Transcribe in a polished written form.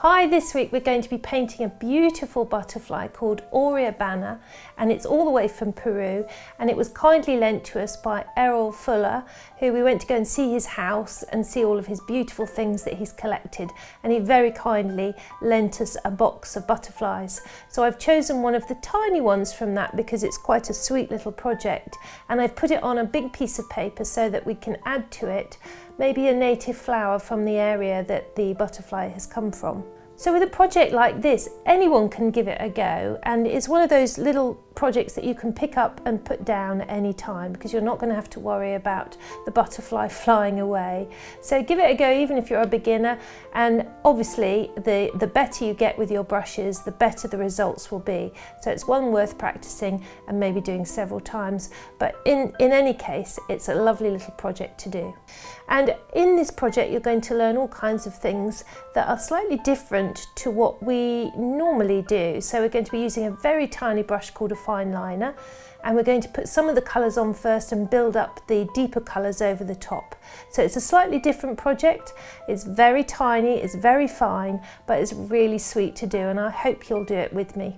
Hi, this week we're going to be painting a beautiful butterfly called Orea Negrina, and it's all the way from Peru, and it was kindly lent to us by Errol Fuller, who we went to go and see his house and see all of his beautiful things that he's collected, and he very kindly lent us a box of butterflies. So I've chosen one of the tiny ones from that because it's quite a sweet little project, and I've put it on a big piece of paper so that we can add to it maybe a native flower from the area that the butterfly has come from. So with a project like this, anyone can give it a go, and it's one of those little projects that you can pick up and put down at any time because you're not going to have to worry about the butterfly flying away. So give it a go even if you're a beginner, and obviously the better you get with your brushes, the better the results will be. So it's one worth practicing and maybe doing several times, but in any case it's a lovely little project to do. And in this project you're going to learn all kinds of things that are slightly different to what we normally do. So we're going to be using a very tiny brush called a fine liner, and we're going to put some of the colours on first and build up the deeper colours over the top. So it's a slightly different project. It's very tiny, it's very fine, but it's really sweet to do, and I hope you'll do it with me.